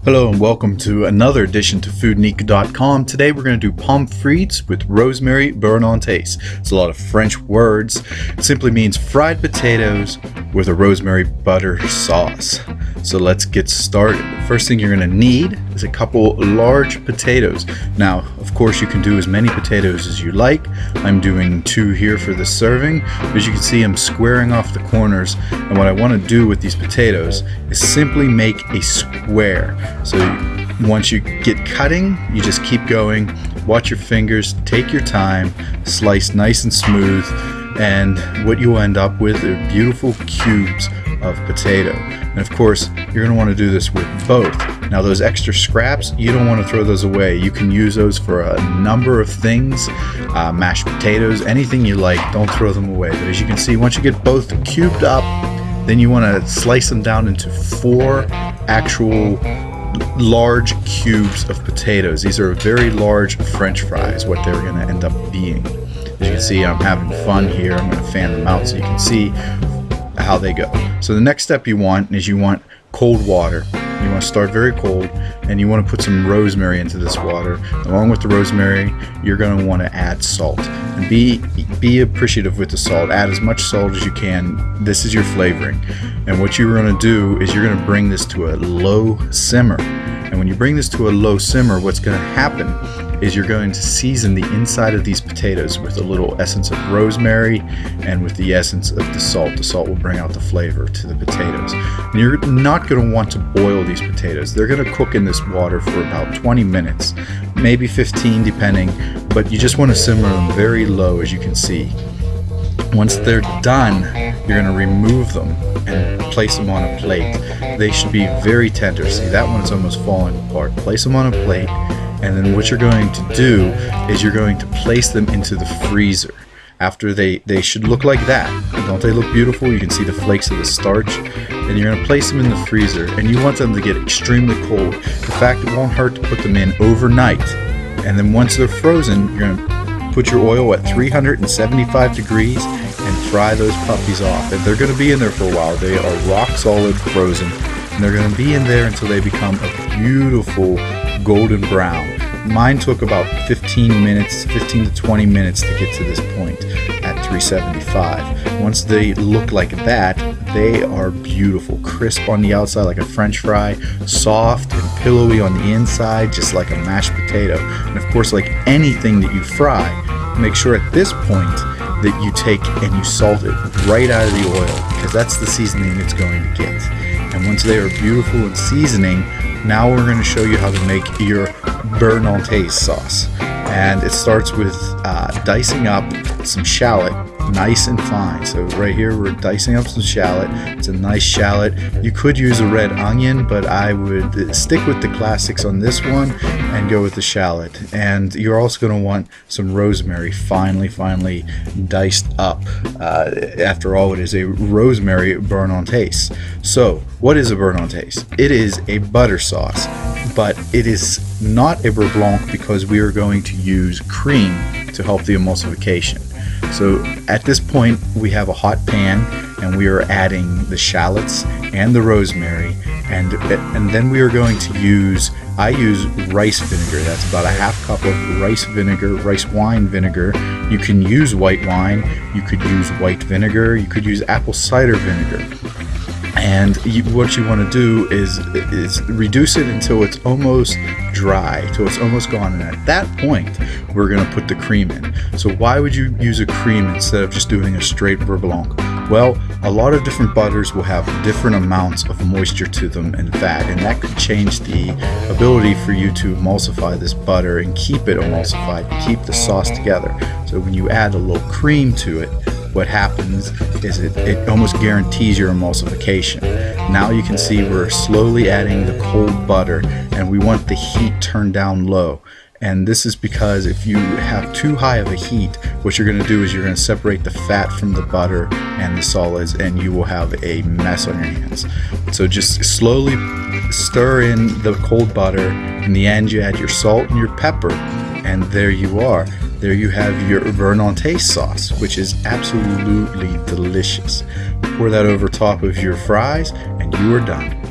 Hello and welcome to another edition to foodnik.com. Today we're going to do pomme frites with rosemary beurre nantais. It's a lot of French words. It simply means fried potatoes with a rosemary butter sauce. So let's get started. The first thing you're going to need is a couple large potatoes. Now, of course, you can do as many potatoes as you like. I'm doing 2 here for this serving. As you can see, I'm squaring off the corners, and what I want to do with these potatoes is simply make a square. So once you get cutting, you just keep going, watch your fingers, take your time, slice nice and smooth, and what you'll end up with are beautiful cubes of potato. And of course, you're going to want to do this with both. Now those extra scraps, you don't want to throw those away. You can use those for a number of things, mashed potatoes, anything you like. Don't throw them away. But as you can see, once you get both cubed up, then you want to slice them down into 4 actual large cubes of potatoes. These are very large French fries, what they're going to end up being. As you can see, I'm having fun here. I'm going to fan them out so you can see how they go. So the next step you want is you want cold water. You want to start very cold, and you want to put some rosemary into this water. Along with the rosemary, you're going to want to add salt, and be appreciative with the salt. Add as much salt as you can. This is your flavoring, and what you're going to do is you're going to bring this to a low simmer. And when you bring this to a low simmer, what's going to happen is you're going to season the inside of these potatoes with a little essence of rosemary and with the essence of the salt. The salt will bring out the flavor to the potatoes. And you're not going to want to boil these potatoes. They're going to cook in this water for about 20 minutes, maybe 15 depending, but you just want to simmer them very low, as you can see. Once they're done, you're going to remove them and place them on a plate. They should be very tender. See, that one is almost falling apart. Place them on a plate, and then what you're going to do is you're going to place them into the freezer. After they should look like that. Don't they look beautiful? You can see the flakes of the starch. And you're going to place them in the freezer, and you want them to get extremely cold. In fact, it won't hurt to put them in overnight. And then once they're frozen, you're going to put your oil at 375 degrees and fry those puppies off. And they're going to be in there for a while. They are rock solid frozen, and they're going to be in there until they become a beautiful golden brown. Mine took about 15 to 20 minutes to get to this point at 375. Once they look like that, they are beautiful. Crisp on the outside like a French fry, soft and pillowy on the inside, just like a mashed potato. And of course, like anything that you fry, make sure at this point that you take and you salt it right out of the oil, because that's the seasoning it's going to get. And once they are beautiful in seasoning, now we're going to show you how to make your beurre nantais sauce. And it starts with dicing up some shallot nice and fine. So right here we're dicing up some shallot. It's a nice shallot. You could use a red onion, but I would stick with the classics on this one and go with the shallot. And you're also going to want some rosemary finely diced up. After all, it is a rosemary beurre nantais. So what is a beurre nantais? It is a butter sauce, but it is not a beurre blanc because we are going to use cream to help the emulsification. So at this point we have a hot pan, and we are adding the shallots and the rosemary, and then we are going to I use rice vinegar. That's about a ½ cup of rice wine vinegar. You can use white wine, you could use white vinegar, you could use apple cider vinegar. And what you want to do is reduce it until it's almost dry, till it's almost gone. And at that point, we're going to put the cream in. So why would you use a cream instead of just doing a straight beurre blanc? Well, a lot of different butters will have different amounts of moisture to them and fat, and that could change the ability for you to emulsify this butter and keep it emulsified, keep the sauce together. So when you add a little cream to it, what happens is it almost guarantees your emulsification. Now you can see we're slowly adding the cold butter, and we want the heat turned down low. And this is because if you have too high of a heat, what you're going to do is you're going to separate the fat from the butter and the solids, and you will have a mess on your hands. So just slowly stir in the cold butter. In the end, you add your salt and your pepper, and there you are. There you have your beurre nantais sauce, which is absolutely delicious. Pour that over top of your fries, and you are done.